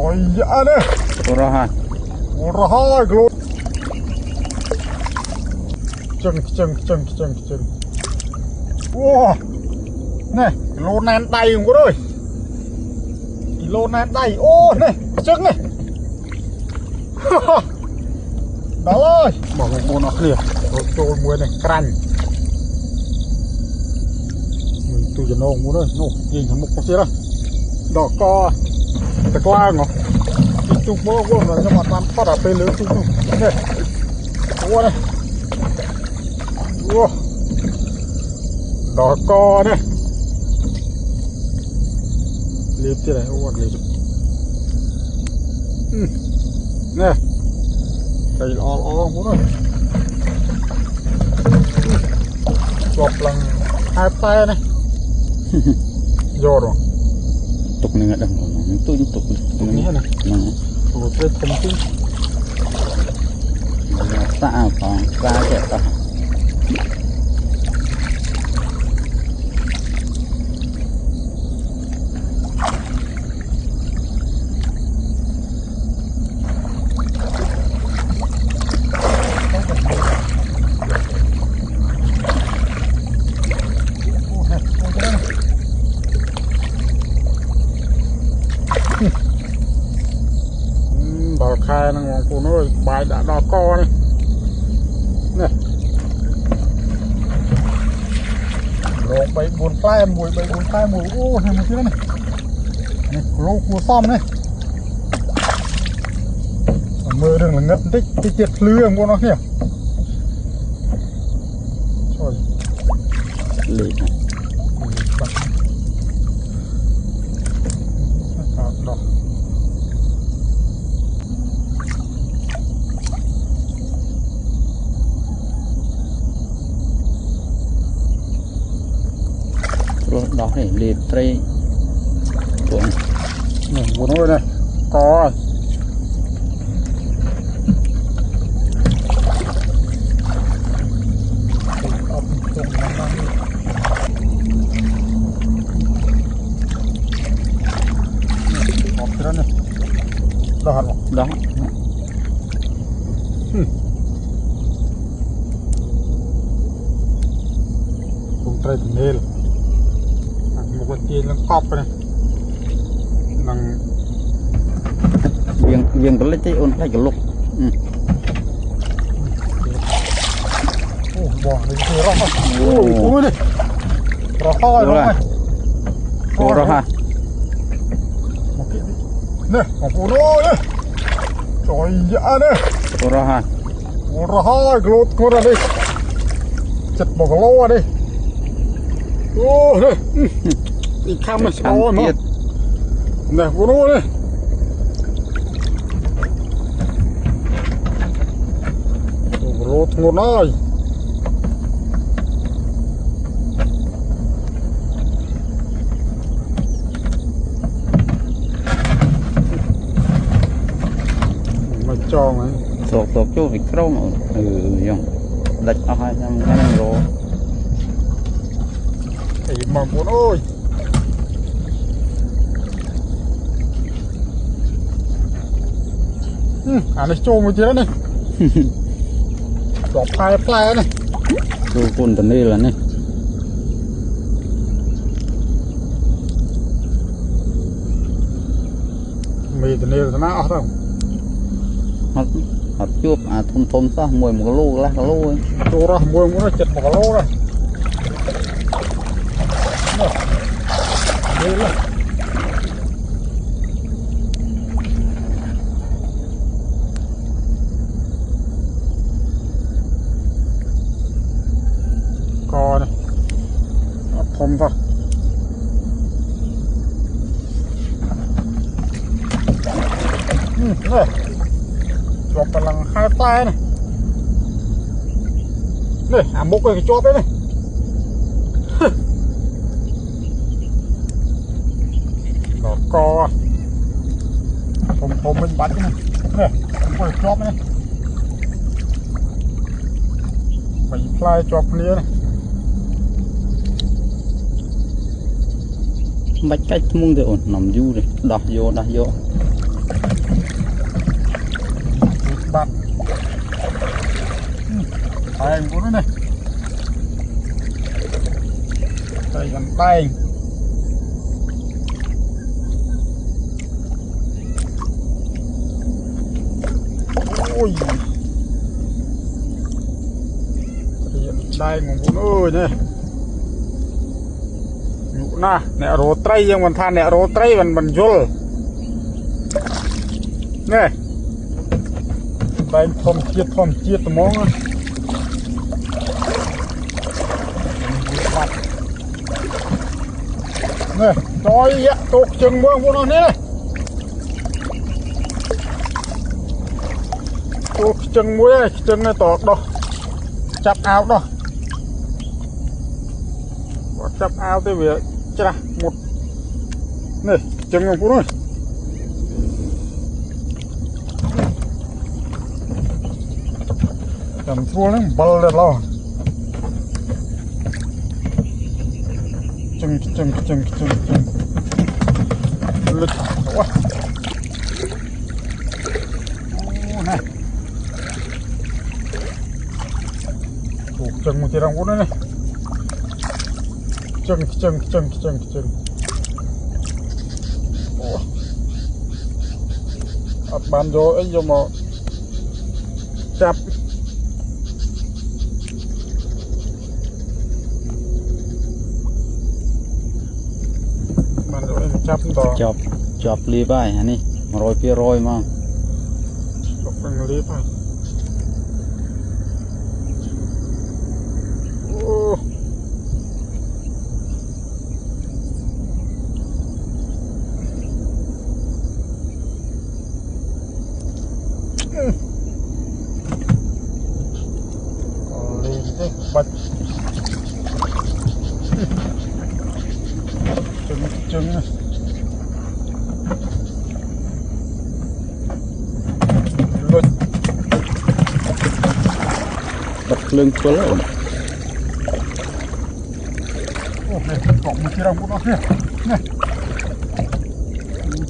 Trời dạ đấy. Ora ha. Ora hai kilo. Chân. Wow. Này, kilo nén đầy không có rồi. Kilo nén đầy. Ô này, chân này. Đó ơi. Bỏ một bộ nó liền. Rồi trôi muối này, canh. Mình tụi cho nông mua đây. Nô, nhìn thằng mục có xí đây. Đỏ co. Thật qua ngọt. Chúng bố vô là cho mặt làm phát ở bên lưới chúng. Đây. Mua đây. Wow. Đỏ co đây. Liệp thế này, ô liệp. Nè. Đây lo muốn rồi. Chọp lần hai tay này. Vô rồi. Tục này ngắt đâu, tôi tục này này. Rồi tôi không tin. Sao còn ra kẹt ta. Đỏ khai nó ngon cô ơi, bài đã đỏ co này. Này. Lột bậy buồn phai mùi. Ô, này một cái này. Này, lô cua xóm này. Mưa đừng là ngất tích, cái tiệt lươn của nó kìa. Trời. Lì. Đó. Đó để liệt tray tuồng này buồn ơi này có đó đó cùng tray nền một con tiền nó cọp này bằng viên cái lấy ôn lại cái lục bỏ đi rồi ôi này rồi thôi rồi rồi ha nè một phụ nữ đấy trời dạ đấy rồi ha rồi thôi lột con ra đi chật một cái lô đi ô đây đi khăm này sao mà nè phụ nữ đây lột một nơi cho này sột cho việc rau mà dùng đặt ở 200 cái này rồi thì mà muốn ơi này trâu một tí đó này đỏ phai này tôi phun tận đây là này mì tận đây là nó không hạt chuột thôm sao mùi một cái lô lá cái lô ấy đồ ra mùi muốn nó chật một cái lô rồi đây là co này thôm thật này chọp cả lần hai tay này này một cái chọp đấy này đỏ co thôm mình bắn này này một cái chọp này bảy fly chọp lia này bách cách mung thì ổn nằm du này đọc vô bạn tay của nó này đây gần tay ôi đây của nó ơi này na nè rô tray yang mình than nè rô tray mình dul nè đây thom chiết món á nè trời ạ tụt chừng mương của nó nè tụt chừng muối chừng này tọt đâu chắp áo đâu chắp áo tới việc chả một này chừng của nó cầm thua nó bật lên lo chừng lực quá này chừng một chiếc đồng của nó này chừng bàn vô ấy vô mà chắp bàn vô ấy chắp to chọc lia bay hả ni rồi kia rồi mà chọc bằng lia bay bật trứng lụt bật lưng quá rồi này cọng một chiếc đồng của nó kia này một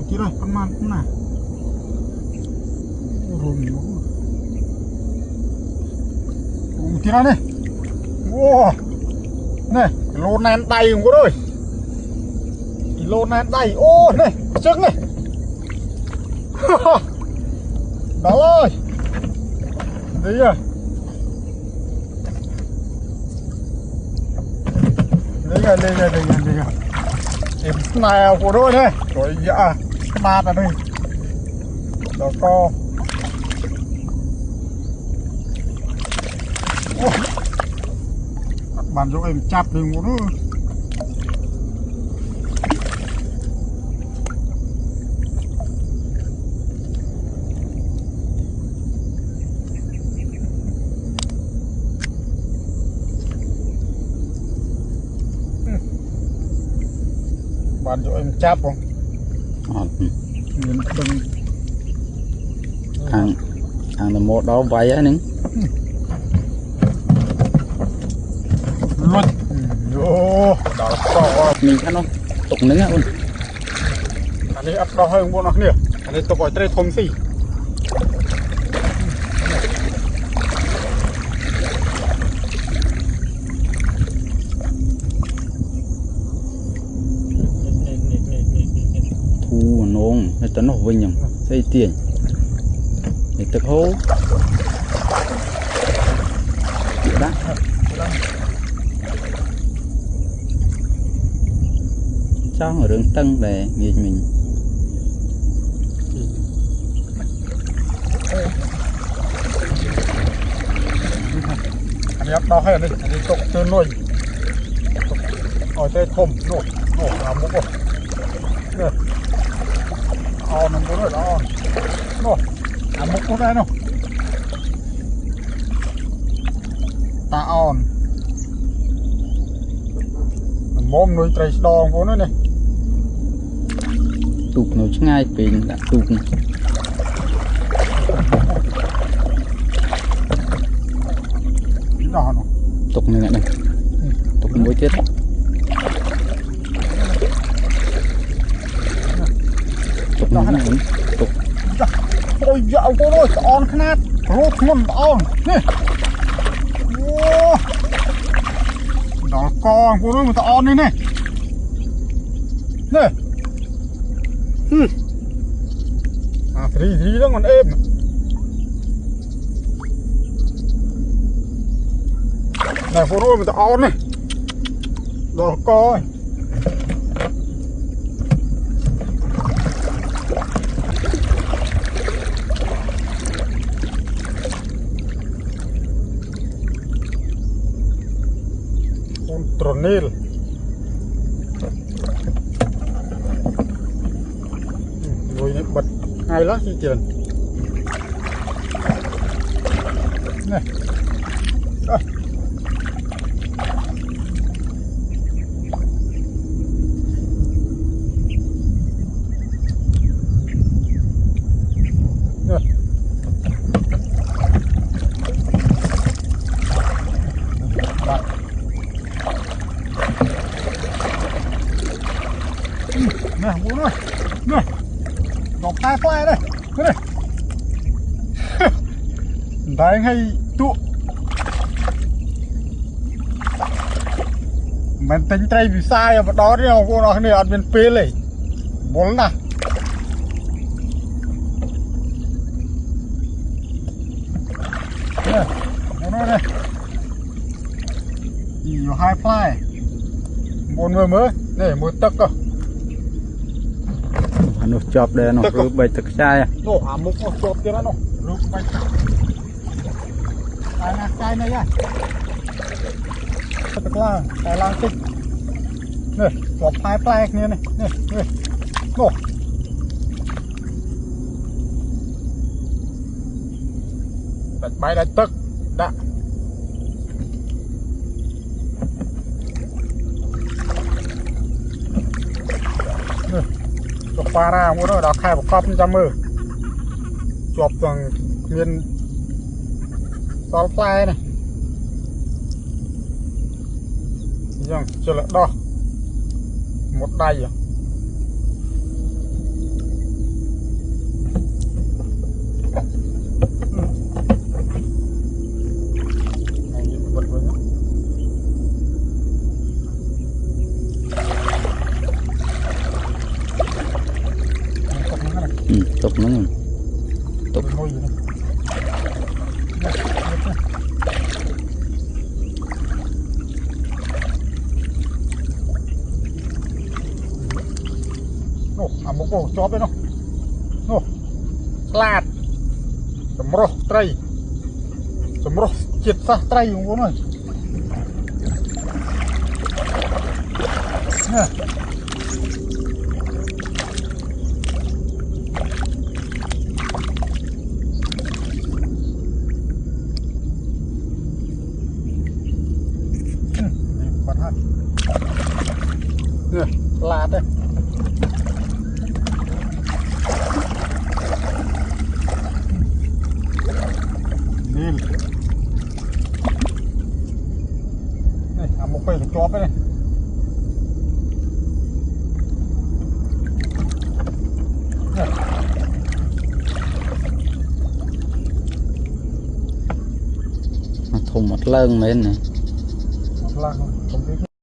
chiếc này con man cũng này kia này wow này lô nan đầy không có rồi lô nan đầy ô này trứng này đó ơi đấy à đây em nào của đôi này rồi dạ ba ở đây đó co bàn cho em chắp đi một nữa bàn cho em chắp không ăn là một đó váy á nín luôn vô đó to mình ăn không tục nướng á luôn anh ấy ấp đau hơn bọn nó nè anh ấy tôi gọi tới thùng xì thu nông hay tấn học vinh nhầm xây tiền để thực hố đã cho ở đường tân để nghề mình anh ấp đau hơn đi anh ấy tục chơi nuôi ở đây thùng nổ làm một con nè on nó muốn rồi đó nổ làm một con đây nào ta on mồm nuôi trái đòn của nó này tục nó ngay bên đã tục đòn tục này này tục mỗi chết tục đó này ôi dạo cô ơi on khát rốt ngon on nè đó con cô ơi mà ta on đây nè nè à thì đó còn êm này cô ơi mà ta on này đó coi Tronil rồi bật hay lắm chị Trần này đây. Nè bố ơi nè đọc hai fly đây cái này đấy hay tụ mình tính trai vì sai mà đó đi nào vô nó này ăn bên pê này bốn nè nè bố ơi này nhiều hai fly bốn người mới này một tấc cơ nó chọc đây nó cứ bay thực sai nó hàm một con chọc kia đó nó rút bay ai nè cay này à tức là cái lang tích nè chọc hai flag nè nè nè nè nó đặt bay đặt tức đã pha ra muốn nó đào khai một cọp trăm mơ chụp bằng miền sáu fly này nhưng chưa là đo một đài rồi tục nó tục một cổ chóp đấy nó lạt sầm rô tray sầm rô chết sa tray không có này nè lạt đây Nil này một cây chóp đây thùng một lưng lên này không biết